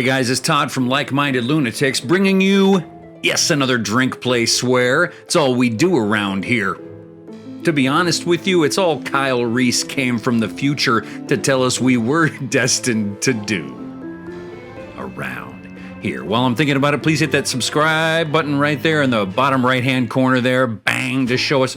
Hey guys, it's Todd from Like-Minded Lunatics bringing you, yes, another drink, play, swear. It's all we do around here. To be honest with you, it's all Kyle Reese came from the future to tell us we were destined to do around here. While I'm thinking about it, please hit that subscribe button right there in the bottom right-hand corner there. Bang to show us,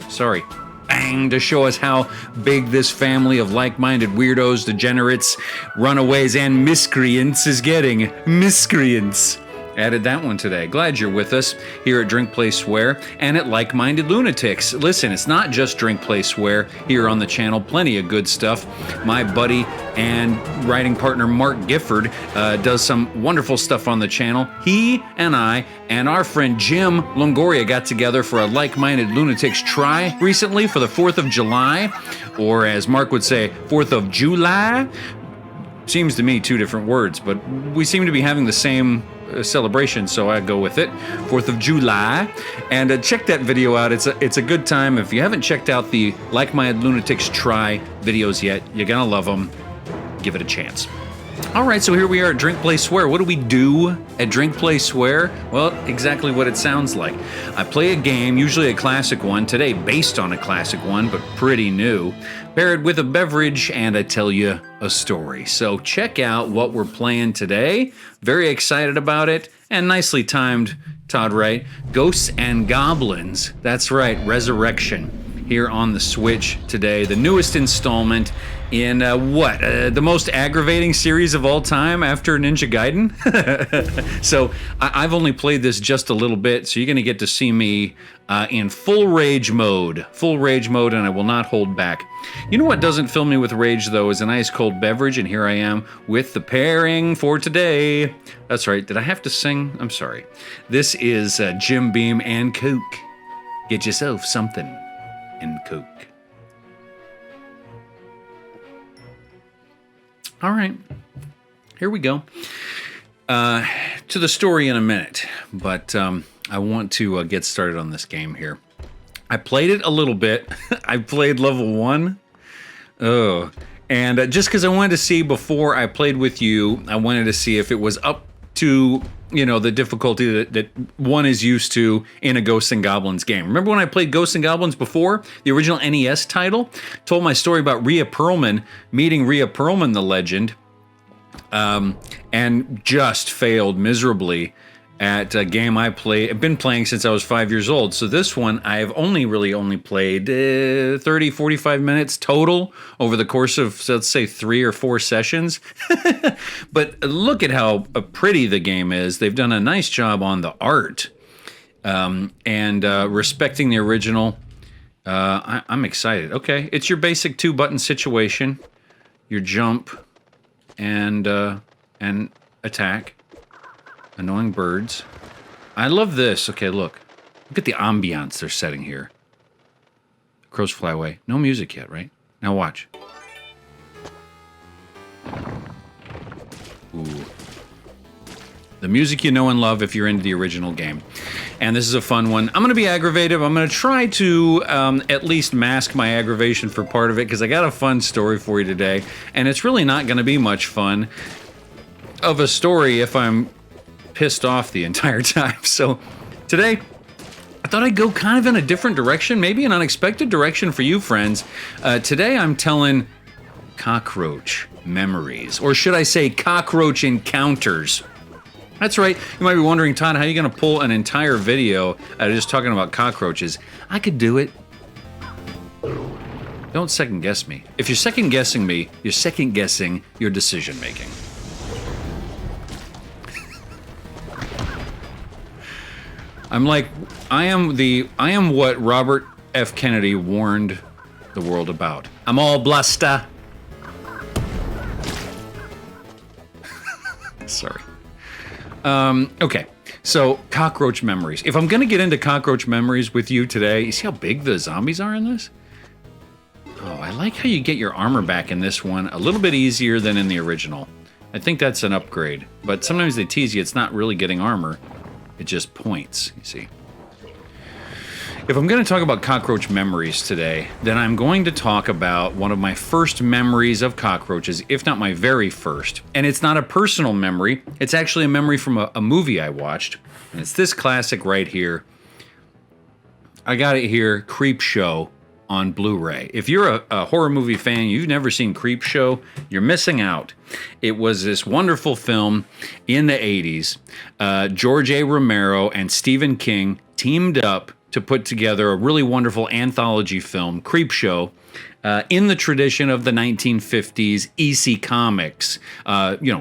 bang to show us how big this family of like-minded weirdos, degenerates, runaways, and miscreants is getting. Miscreants. Added that one today. Glad you're with us here at Drink, Play, Swear and at Like-Minded Lunatics. Listen, it's not just Drink, Play, Swear here on the channel. Plenty of good stuff. My buddy and writing partner Mark Gifford does some wonderful stuff on the channel. He and I and our friend Jim Longoria got together for a Like-Minded Lunatics try recently for the 4th of July, or as Mark would say, 4th of July. Seems to me two different words, but we seem to be having the same celebration, so I go with it. 4th of July. And check that video out. It's a good time. If you haven't checked out the Like-Minded Lunatics Try videos yet, you're gonna love them. Give it a chance. All right, so here we are at Drink, Play, Swear. What do we do at Drink, Play, Swear? Well, exactly what it sounds like. I play a game, usually a classic one, today based on a classic one, but pretty new. Pair it with a beverage, and I tell you a story. So check out what we're playing today. Very excited about it, and nicely timed, Todd, right? Ghosts and Goblins, that's right, Resurrection. Here on the Switch today, the newest installment in the most aggravating series of all time after Ninja Gaiden. So I've only played this just a little bit, so you're going to get to see me in full rage mode, and I will not hold back. You know what doesn't fill me with rage though is an ice cold beverage, and here I am with the pairing for today. That's right. Did I have to sing? I'm sorry. This is Jim Beam and Coke. Get yourself something and Coke. All right, here we go. To the story in a minute, but I want to get started on this game here. I played it a little bit. I played level 1. Oh, and just because I wanted to see before I played with you, I wanted to see if it was up to, you know, the difficulty that one is used to in a Ghosts and Goblins game. Remember when I played Ghosts and Goblins before? The original NES title? Told my story about Rhea Perlman, meeting Rhea Perlman, the legend, and just failed miserably at a game I've been playing since I was 5 years old. So this one, I've only played 30, 45 minutes total over the course of, let's say, 3 or 4 sessions. But look at how pretty the game is. They've done a nice job on the art and respecting the original. I'm excited. Okay, it's your basic 2-button situation. Your jump and attack. Annoying birds. I love this. Okay, look at the ambiance they're setting here. Crows fly away. No music yet, right? Now watch. Ooh. The music you know and love if you're into the original game. And this is a fun one. I'm going to be aggravative. I'm going to try to at least mask my aggravation for part of it, because I got a fun story for you today. And it's really not going to be much fun of a story if I'm pissed off the entire time. So today, I thought I'd go kind of in a different direction, maybe an unexpected direction for you friends. Today I'm telling cockroach memories, or should I say cockroach encounters. That's right. You might be wondering, Todd, how are you going to pull an entire video out of just talking about cockroaches? I could do it. Don't second guess me. If you're second guessing me, you're second guessing your decision making. I am what Robert F. Kennedy warned the world about. I'm all bluster. Sorry. Okay, so cockroach memories. If I'm gonna get into cockroach memories with you today, you see how big the zombies are in this? Oh, I like how you get your armor back in this one a little bit easier than in the original. I think that's an upgrade, but sometimes they tease you, it's not really getting armor. It just points, you see. If I'm going to talk about cockroach memories today, then I'm going to talk about one of my first memories of cockroaches, if not my very first. And it's not a personal memory, it's actually a memory from a movie I watched. And it's this classic right here. I got it here, Creep Show on Blu-ray. If you're a horror movie fan, you've never seen Creep Show, you're missing out. It was this wonderful film in the 80s. George A. Romero and Stephen King teamed up to put together a really wonderful anthology film, Creep Show, in the tradition of the 1950s EC Comics,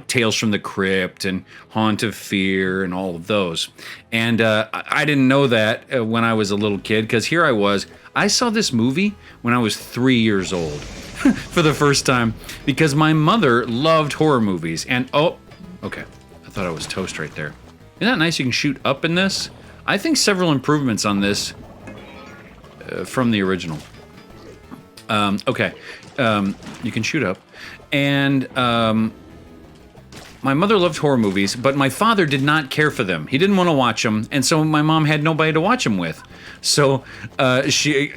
Tales from the Crypt and Haunt of Fear and all of those. And I didn't know that when I was a little kid, because here I saw this movie when I was 3 years old for the first time, because my mother loved horror movies. And, okay, I thought I was toast right there. Isn't that nice you can shoot up in this? I think several improvements on this from the original. You can shoot up. And my mother loved horror movies, but my father did not care for them. He didn't want to watch them, and so my mom had nobody to watch them with. So she,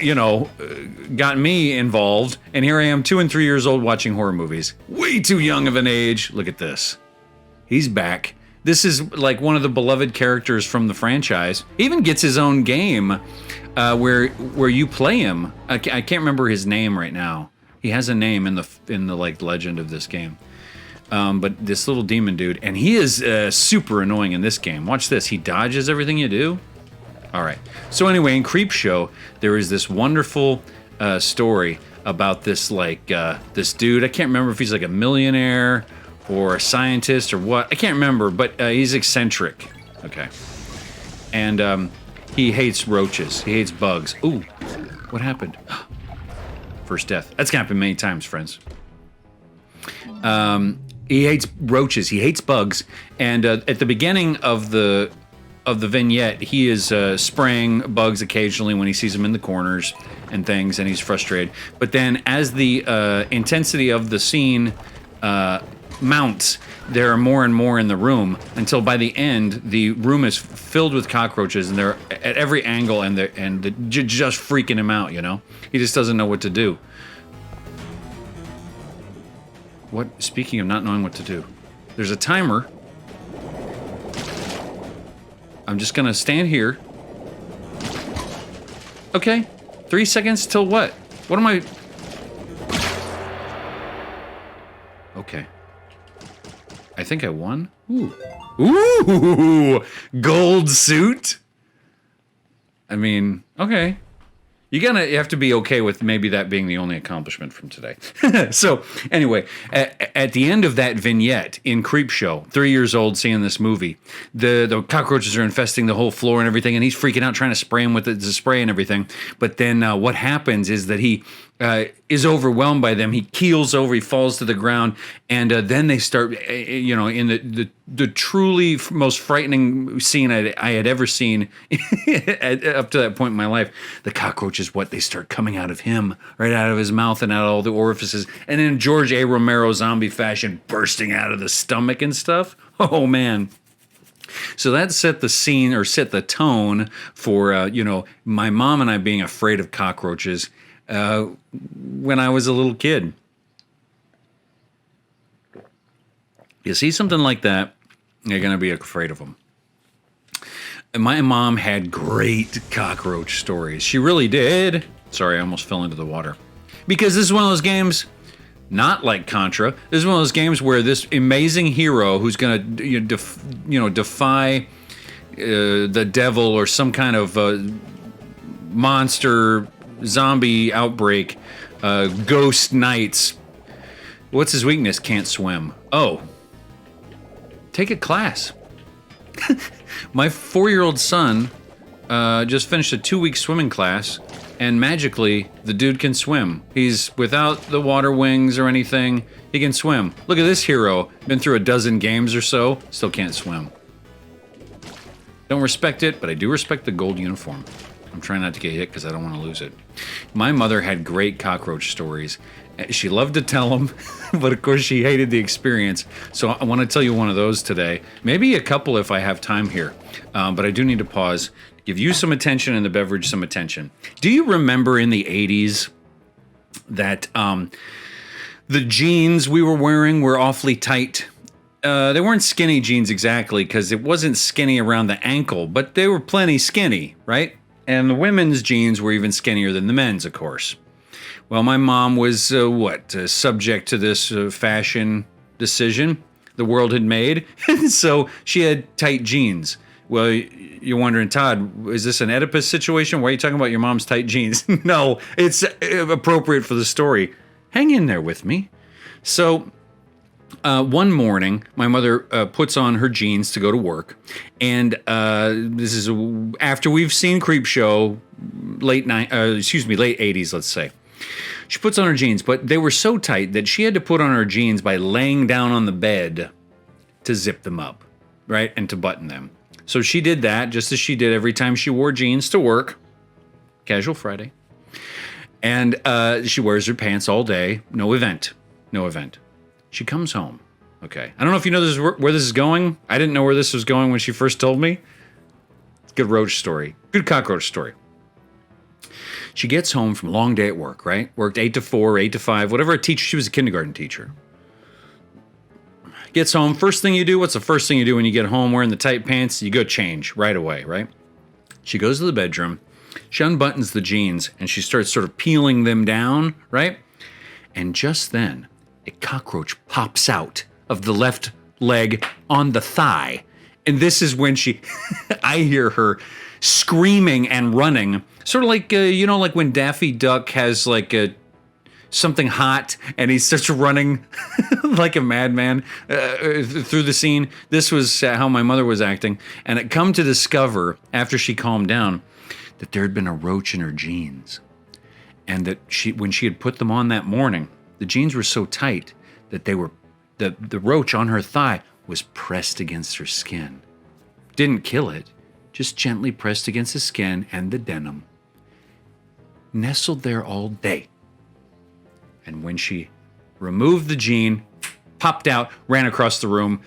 got me involved, and here I am, 2 and 3 years old, watching horror movies. Way too young of an age. Look at this. He's back. This is like one of the beloved characters from the franchise. He even gets his own game where you play him. I can't remember his name right now. He has a name in the like legend of this game. But this little demon dude, and he is super annoying in this game. Watch this. He dodges everything you do. All right. So anyway, in Creep Show, there is this wonderful story about this this dude. I can't remember if he's like a millionaire or a scientist or what. I can't remember, but he's eccentric. Okay. And he hates roaches. He hates bugs. Ooh, what happened? First death. That's happened many times, friends. He hates roaches. He hates bugs. And at the beginning of the vignette, he is spraying bugs occasionally when he sees them in the corners and things, and he's frustrated. But then as the intensity of the scene mounts, there are more and more in the room until by the end the room is filled with cockroaches, and they're at every angle, and they're just freaking him out. He just doesn't know what to do. What? Speaking of not knowing what to do, there's a timer. I'm just gonna stand here. Okay, 3 seconds till what? What am I? Okay. I think I won. Ooh, gold suit. I mean, okay. You have to be okay with maybe that being the only accomplishment from today. So anyway, at the end of that vignette in Creep Show, 3 years old seeing this movie, the cockroaches are infesting the whole floor and everything, and he's freaking out trying to spray him with the spray and everything. But then what happens is that he is overwhelmed by them. He keels over, he falls to the ground, and then they start, in the truly most frightening scene I had ever seen up to that point in my life. The cockroaches, they start coming out of him, right out of his mouth and out of all the orifices, and in George A. Romero zombie fashion, bursting out of the stomach and stuff. Oh man. So that set the scene, or set the tone for, my mom and I being afraid of cockroaches when I was a little kid. You see something like that, you're going to be afraid of them. And my mom had great cockroach stories. She really did. Sorry, I almost fell into the water. Because this is one of those games, not like Contra. This is one of those games where this amazing hero who's going to defy the devil or some kind of monster zombie outbreak, ghost knights. What's his weakness? Can't swim. Oh. Take a class. My 4-year-old son just finished a 2-week swimming class, and magically, the dude can swim. He's without the water wings or anything. He can swim. Look at this hero. Been through a dozen games or so. Still can't swim. Don't respect it, but I do respect the gold uniform. I'm trying not to get hit because I don't want to lose it. My mother had great cockroach stories. She loved to tell them, but of course she hated the experience. So I want to tell you one of those today. Maybe a couple if I have time here. But I do need to pause Give you some attention and the beverage some attention. Do you remember in the 80s that the jeans we were wearing were awfully tight? They weren't skinny jeans exactly, because it wasn't skinny around the ankle, but they were plenty skinny, right? And the women's jeans were even skinnier than the men's, of course. Well, my mom was, subject to this fashion decision the world had made, and so she had tight jeans. Well, you're wondering, Todd, is this an Oedipus situation? Why are you talking about your mom's tight jeans? No, it's appropriate for the story. Hang in there with me. So, one morning, my mother puts on her jeans to go to work, and this is after we've seen Creepshow, late 80s, let's say. She puts on her jeans, but they were so tight that she had to put on her jeans by laying down on the bed to zip them up, right, and to button them. So she did that, just as she did every time she wore jeans to work. Casual Friday. And she wears her pants all day. No event. She comes home. Okay. I don't know if you know where this is going. I didn't know where this was going when she first told me. It's a good roach story. Good cockroach story. She gets home from a long day at work, right? Worked 8 to 4, 8 to 5, whatever a teacher. She was a kindergarten teacher. Gets home. First thing you do, what's the first thing you do when you get home wearing the tight pants? You go change right away, right? She goes to the bedroom. She unbuttons the jeans and she starts sort of peeling them down, right? And just then, a cockroach pops out of the left leg on the thigh. And this is when I hear her screaming and running. Sort of like, like when Daffy Duck has like something hot and he starts running like a madman through the scene. This was how my mother was acting. And it come to discover, after she calmed down, that there had been a roach in her jeans. And that when she had put them on that morning, the jeans were so tight that they were the roach on her thigh was pressed against her skin. Didn't kill it, just gently pressed against the skin and the denim. Nestled there all day. And when she removed the jean, popped out, ran across the room,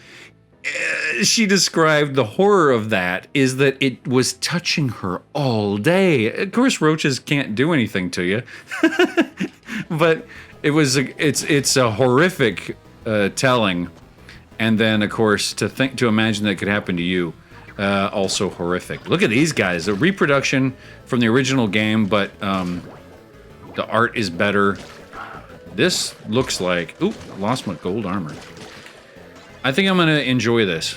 she described the horror of that is that it was touching her all day. Of course, roaches can't do anything to you, but it's a horrific telling. And then, of course, to imagine that could happen to you, also horrific. Look at these guys, a reproduction from the original game, but the art is better. This looks like... Ooh, lost my gold armor. I think I'm going to enjoy this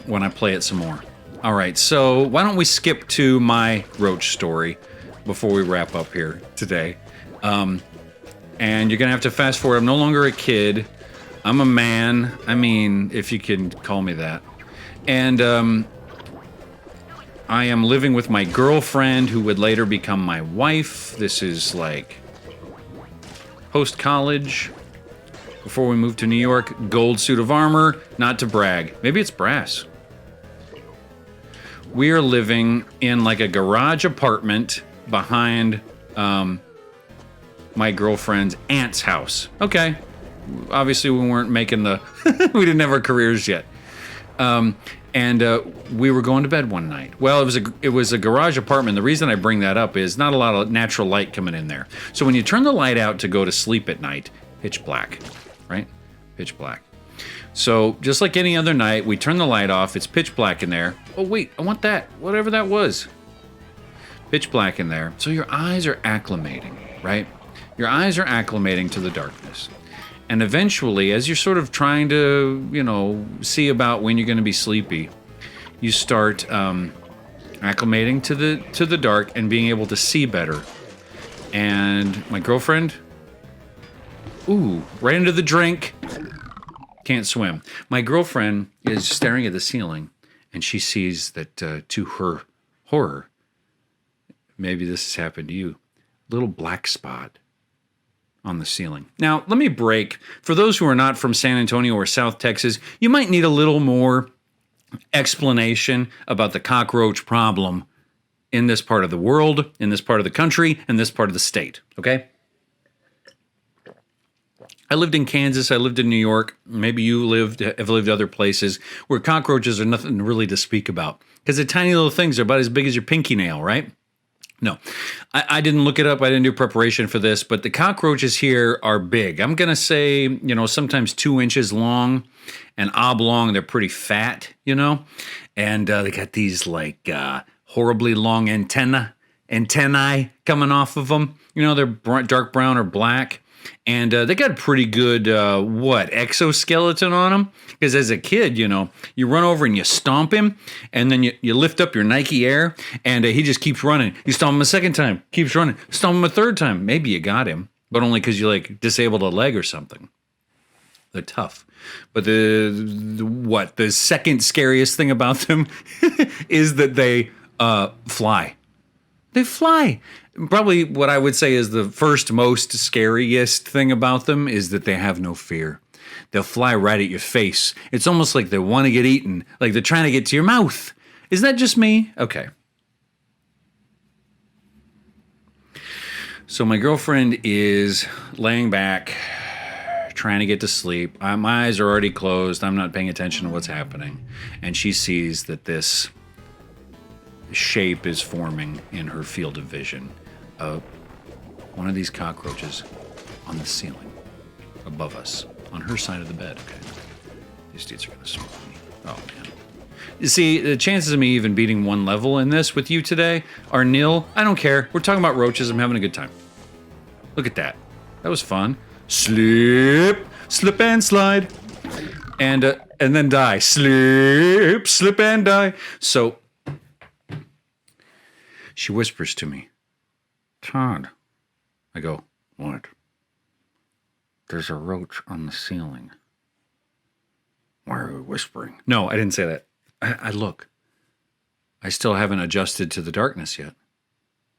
when I play it some more. All right, so why don't we skip to my roach story before we wrap up here today. And you're going to have to fast forward. I'm no longer a kid. I'm a man. I mean, if you can call me that. And I am living with my girlfriend who would later become my wife. This is like... post-college, before we moved to New York, gold suit of armor, not to brag. Maybe it's brass. We are living in like a garage apartment behind my girlfriend's aunt's house. Okay, obviously we weren't making we didn't have our careers yet. And we were going to bed one night. Well, it was a garage apartment. The reason I bring that up is not a lot of natural light coming in there. So when you turn the light out to go to sleep at night, pitch black, right? Pitch black. So just like any other night, we turn the light off. It's pitch black in there. Oh, wait, I want that. Whatever that was. Pitch black in there. So your eyes are acclimating, right? Your eyes are acclimating to the darkness. And eventually, as you're sort of trying to, see about when you're going to be sleepy, you start acclimating to the dark and being able to see better. And my girlfriend, right into the drink, can't swim. My girlfriend is staring at the ceiling, and she sees that, to her horror, maybe this has happened to you, little black spot on the ceiling. Now, let me break. For those who are not from San Antonio or South Texas, you might need a little more explanation about the cockroach problem in this part of the world, in this part of the country, and this part of the state, okay? I lived in Kansas. I lived in New York. Maybe you have lived other places where cockroaches are nothing really to speak about because they're tiny little things. They're about as big as your pinky nail, right? No, I didn't look it up. I didn't do preparation for this, but the cockroaches here are big. I'm going to say, sometimes 2 inches long and oblong. They're pretty fat, and they got these like horribly long antennae coming off of them. They're dark brown or black. And they got a pretty good, exoskeleton on them. Because as a kid, you run over and you stomp him, and then you lift up your Nike Air, and he just keeps running. You stomp him a second time, keeps running. Stomp him a third time. Maybe you got him, but only because you disabled a leg or something. They're tough. But the second scariest thing about them is that they fly. They fly. Probably what I would say is the first most scariest thing about them is that they have no fear. They'll fly right at your face. It's almost like they want to get eaten, like they're trying to get to your mouth. Is that just me? Okay. So my girlfriend is laying back, trying to get to sleep. My eyes are already closed. I'm not paying attention to what's happening. And she sees that this shape is forming in her field of vision. One of these cockroaches on the ceiling above us, on her side of the bed. Okay, these dudes are gonna smoke me. Oh man! You see, the chances of me even beating one level in this with you today are nil. I don't care. We're talking about roaches. I'm having a good time. Look at that. That was fun. Slip and slide, and then die. Slip and die. So she whispers to me, Todd. I go, what? There's a roach on the ceiling. Why are we whispering? No, I didn't say that. I look. I still haven't adjusted to the darkness yet.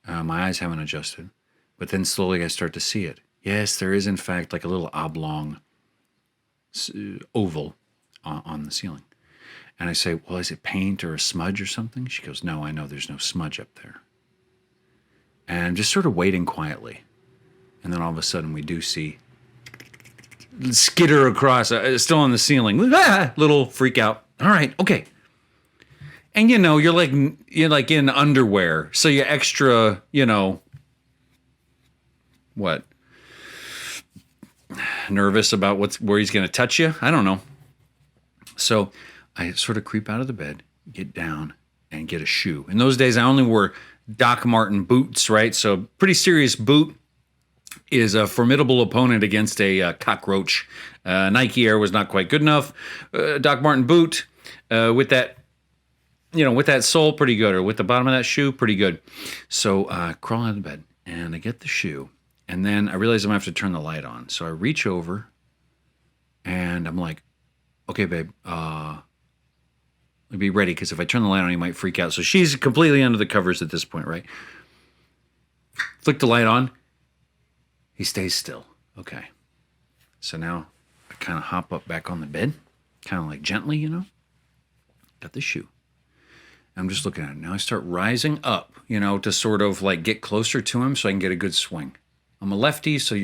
My eyes haven't adjusted. But then slowly I start to see it. Yes, there is in fact like a little oblong oval on the ceiling. And I say, well, is it paint or a smudge or something? She goes, no, I know there's no smudge up there. And I'm just sort of waiting quietly. And then all of a sudden we do see skitter across, still on the ceiling. Little freak out. All right, okay. And you're like in underwear. So you're extra, what? Nervous about where he's going to touch you? I don't know. So I sort of creep out of the bed, get down, and get a shoe. In those days, I only wore Doc Marten boots, right? So pretty serious boot is a formidable opponent against a cockroach. Nike Air was not quite good enough. Doc Marten boot with that sole, pretty good. Or with the bottom of that shoe, pretty good. So I crawl out of the bed and I get the shoe. And then I realize I'm going to have to turn the light on. So I reach over and I'm like, okay, babe, be ready, because if I turn the light on, he might freak out. So she's completely under the covers at this point, right? Flick the light on. He stays still. Okay. So now I kind of hop up back on the bed, kind of like gently, Got the shoe. I'm just looking at it. Now I start rising up, to sort of like get closer to him so I can get a good swing. I'm a lefty, so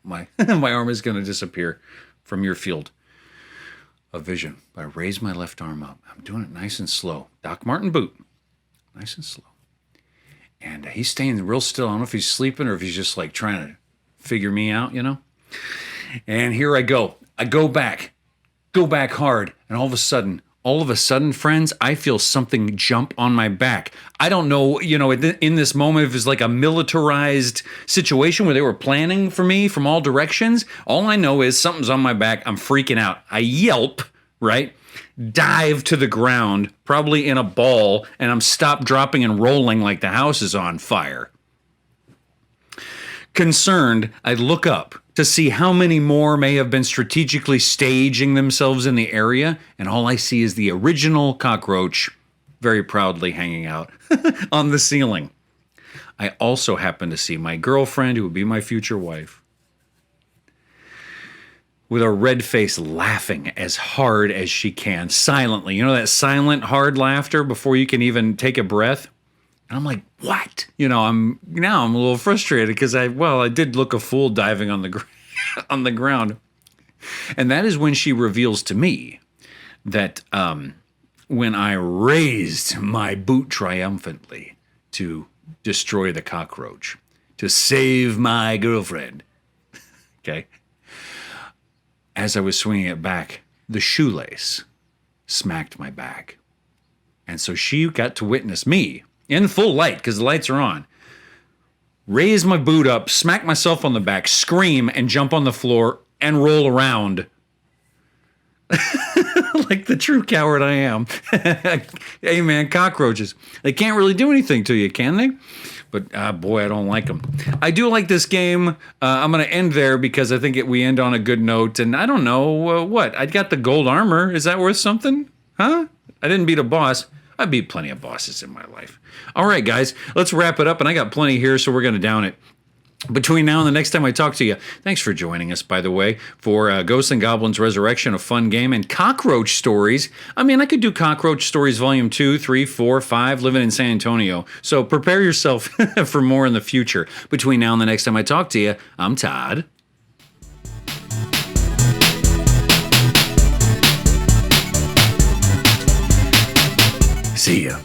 my arm is gonna disappear from your field of vision. But I raise my left arm up. I'm doing it nice and slow. Doc Marten boot. Nice and slow. And he's staying real still. I don't know if he's sleeping or if he's just like trying to figure me out, And here I go. I go back hard. And all of a sudden, friends, I feel something jump on my back. I don't know, in this moment, if it's like a militarized situation where they were planning for me from all directions. All I know is something's on my back. I'm freaking out. I yelp, right? Dive to the ground, probably in a ball, and I'm stopped, dropping, and rolling like the house is on fire. Concerned, I look up to see how many more may have been strategically staging themselves in the area, and all I see is the original cockroach very proudly hanging out on the ceiling. I also happen to see my girlfriend, who would be my future wife, with a red face laughing as hard as she can, silently. That silent, hard laughter before you can even take a breath? And I'm like, what? I'm a little frustrated because I did look a fool diving on the on the ground. And that is when she reveals to me that when I raised my boot triumphantly to destroy the cockroach, to save my girlfriend, okay, as I was swinging it back, the shoelace smacked my back. And so she got to witness me in full light, because the lights are on, raise my boot up, smack myself on the back, scream, and jump on the floor and roll around like the true coward I am. Hey man, cockroaches, they can't really do anything to you, can they? But boy, I don't like them. I do like this game. I'm going to end there because I think we end on a good note. And I don't know what. I got the gold armor. Is that worth something? Huh? I didn't beat a boss. I beat plenty of bosses in my life. All right, guys, let's wrap it up. And I got plenty here, so we're going to down it. Between now and the next time I talk to you, thanks for joining us, by the way, for Ghosts and Goblins Resurrection, a fun game, and Cockroach Stories. I mean, I could do Cockroach Stories Volume 2, 3, 4, 5, living in San Antonio. So prepare yourself for more in the future. Between now and the next time I talk to you, I'm Todd. See ya.